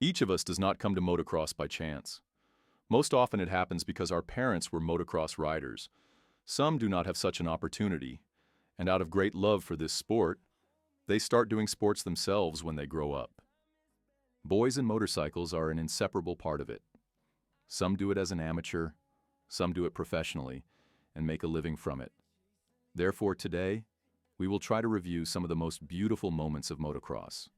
Each of us does not come to motocross by chance. Most often it happens because our parents were motocross riders. Some do not have such an opportunity, and out of great love for this sport, they start doing sports themselves when they grow up. Boys and motorcycles are an inseparable part of it. Some do it as an amateur, some do it professionally, and make a living from it. Therefore, today, we will try to review some of the most beautiful moments of motocross.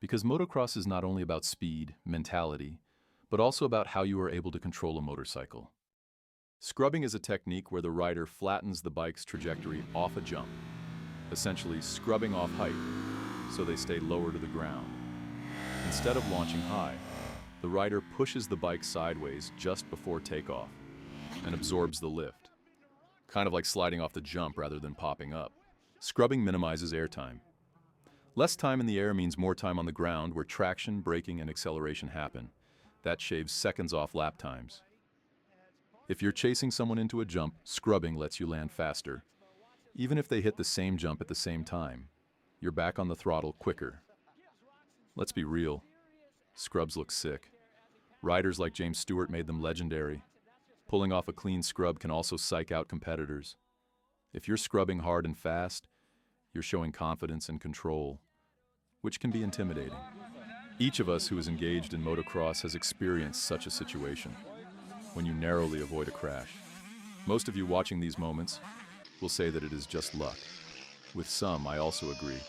Because motocross is not only about speed, mentality, but also about how you are able to control a motorcycle. Scrubbing is a technique where the rider flattens the bike's trajectory off a jump, essentially scrubbing off height so they stay lower to the ground. Instead of launching high, the rider pushes the bike sideways just before takeoff and absorbs the lift, kind of like sliding off the jump rather than popping up. Scrubbing minimizes airtime. Less time in the air means more time on the ground where traction, braking, and acceleration happen. That shaves seconds off lap times. If you're chasing someone into a jump, scrubbing lets you land faster. Even if they hit the same jump at the same time, you're back on the throttle quicker. Let's be real, scrubs look sick. Riders like James Stewart made them legendary. Pulling off a clean scrub can also psych out competitors. If you're scrubbing hard and fast, you're showing confidence and control, which can be intimidating. Each of us who is engaged in motocross has experienced such a situation, when you narrowly avoid a crash. Most of you watching these moments will say that it is just luck. With some, I also agree.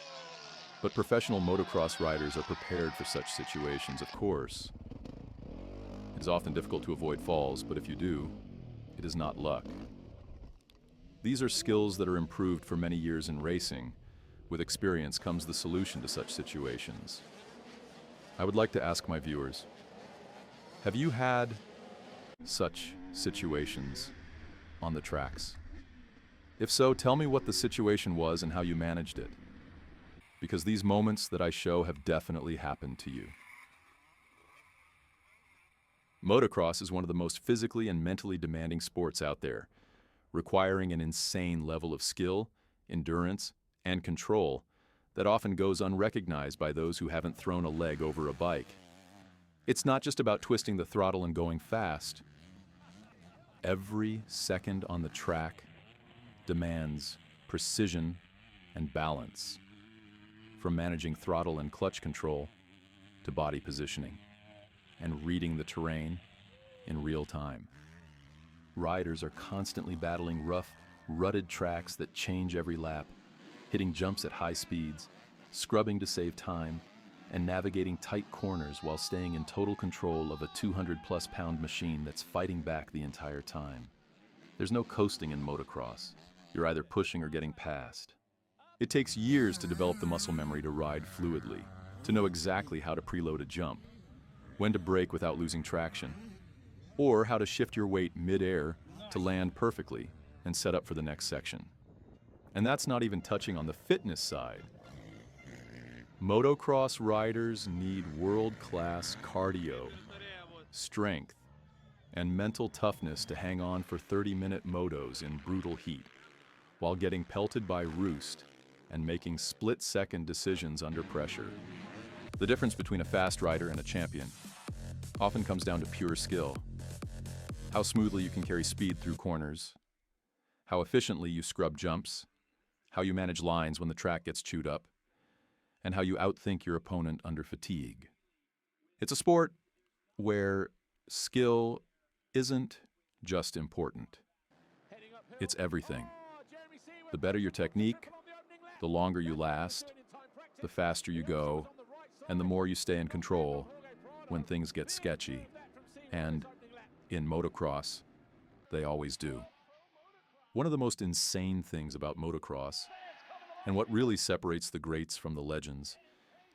But professional motocross riders are prepared for such situations, of course. It is often difficult to avoid falls, but if you do, it is not luck. These are skills that are improved for many years in racing. With experience comes the solution to such situations. I would like to ask my viewers, have you had such situations on the tracks? If so, tell me what the situation was and how you managed it. Because these moments that I show have definitely happened to you. Motocross is one of the most physically and mentally demanding sports out there, requiring an insane level of skill, endurance, and control that often goes unrecognized by those who haven't thrown a leg over a bike. It's not just about twisting the throttle and going fast. Every second on the track demands precision and balance, from managing throttle and clutch control to body positioning and reading the terrain in real time. Riders are constantly battling rough, rutted tracks that change every lap, hitting jumps at high speeds, scrubbing to save time, and navigating tight corners while staying in total control of a 200-plus pound machine that's fighting back the entire time. There's no coasting in motocross. You're either pushing or getting past. It takes years to develop the muscle memory to ride fluidly, to know exactly how to preload a jump, when to brake without losing traction, or how to shift your weight mid-air to land perfectly and set up for the next section. And that's not even touching on the fitness side. Motocross riders need world-class cardio, strength, and mental toughness to hang on for 30-minute motos in brutal heat, while getting pelted by roost and making split-second decisions under pressure. The difference between a fast rider and a champion often comes down to pure skill. How smoothly you can carry speed through corners, how efficiently you scrub jumps, how you manage lines when the track gets chewed up, and how you outthink your opponent under fatigue. It's a sport where skill isn't just important. It's everything. The better your technique, the longer you last, the faster you go, and the more you stay in control when things get sketchy. And in motocross, they always do. One of the most insane things about motocross, and what really separates the greats from the legends,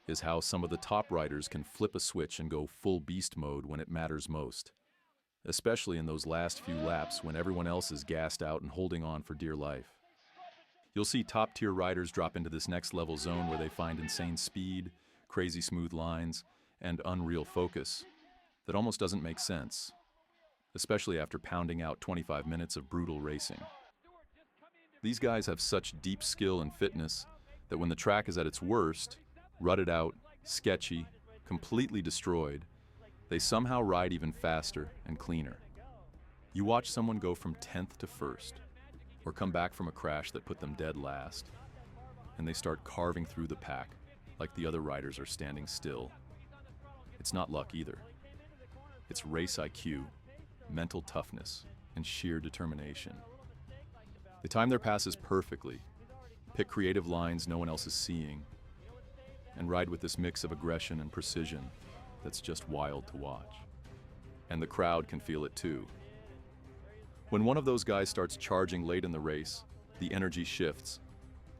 is how some of the top riders can flip a switch and go full beast mode when it matters most, especially in those last few laps when everyone else is gassed out and holding on for dear life. You'll see top-tier riders drop into this next-level zone where they find insane speed, crazy smooth lines, and unreal focus that almost doesn't make sense, especially after pounding out 25 minutes of brutal racing. These guys have such deep skill and fitness that when the track is at its worst, rutted out, sketchy, Completely destroyed, they somehow ride even faster and cleaner. You watch someone go from 10th to 1st, or come back from a crash that put them dead last, and they start carving through the pack like the other riders are standing still. It's not luck either. It's race IQ, mental toughness, and sheer determination. They time their passes perfectly, pick creative lines no one else is seeing, and ride with this mix of aggression and precision that's just wild to watch. And the crowd can feel it too. When one of those guys starts charging late in the race, the energy shifts,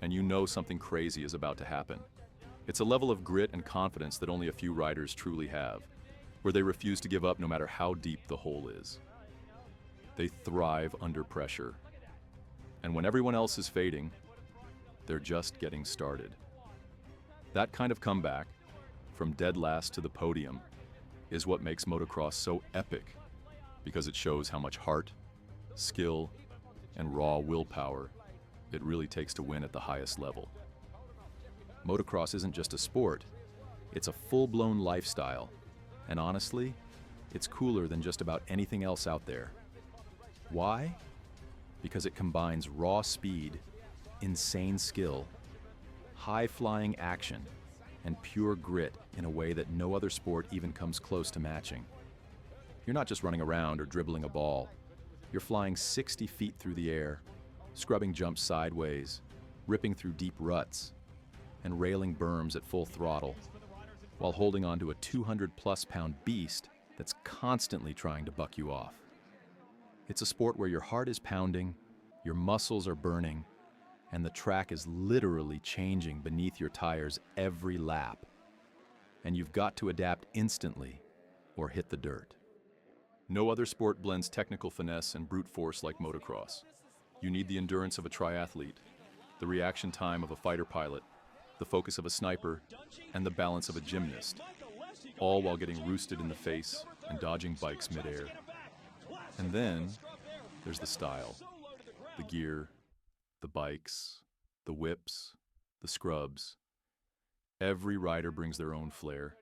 and you know something crazy is about to happen. It's a level of grit and confidence that only a few riders truly have, where they refuse to give up no matter how deep the hole is. They thrive under pressure. And when everyone else is fading, they're just getting started. That kind of comeback, from dead last to the podium, is what makes motocross so epic, because it shows how much heart, skill, and raw willpower it really takes to win at the highest level. Motocross isn't just a sport, it's a full-blown lifestyle, and honestly, it's cooler than just about anything else out there. Why? Because it combines raw speed, insane skill, high-flying action, and pure grit in a way that no other sport even comes close to matching. You're not just running around or dribbling a ball. You're flying 60 feet through the air, scrubbing jumps sideways, ripping through deep ruts, and railing berms at full throttle, while holding onto a 200-plus-pound beast that's constantly trying to buck you off. It's a sport where your heart is pounding, your muscles are burning, and the track is literally changing beneath your tires every lap. And you've got to adapt instantly or hit the dirt. No other sport blends technical finesse and brute force like motocross. You need the endurance of a triathlete, the reaction time of a fighter pilot, the focus of a sniper, and the balance of a gymnast, all while getting roosted in the face and dodging bikes midair. And then there's the style, the gear, the bikes, the whips, the scrubs. Every rider brings their own flair,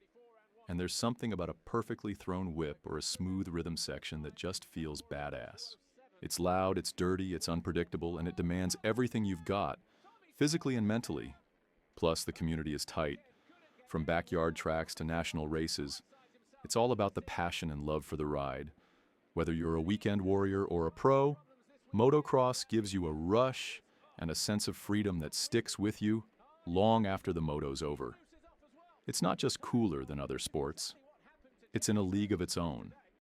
and there's something about a perfectly thrown whip or a smooth rhythm section that just feels badass. It's loud, it's dirty, it's unpredictable, and it demands everything you've got, physically and mentally. Plus, the community is tight. From backyard tracks to national races, it's all about the passion and love for the ride. Whether you're a weekend warrior or a pro, motocross gives you a rush and a sense of freedom that sticks with you long after the moto's over. It's not just cooler than other sports. It's in a league of its own.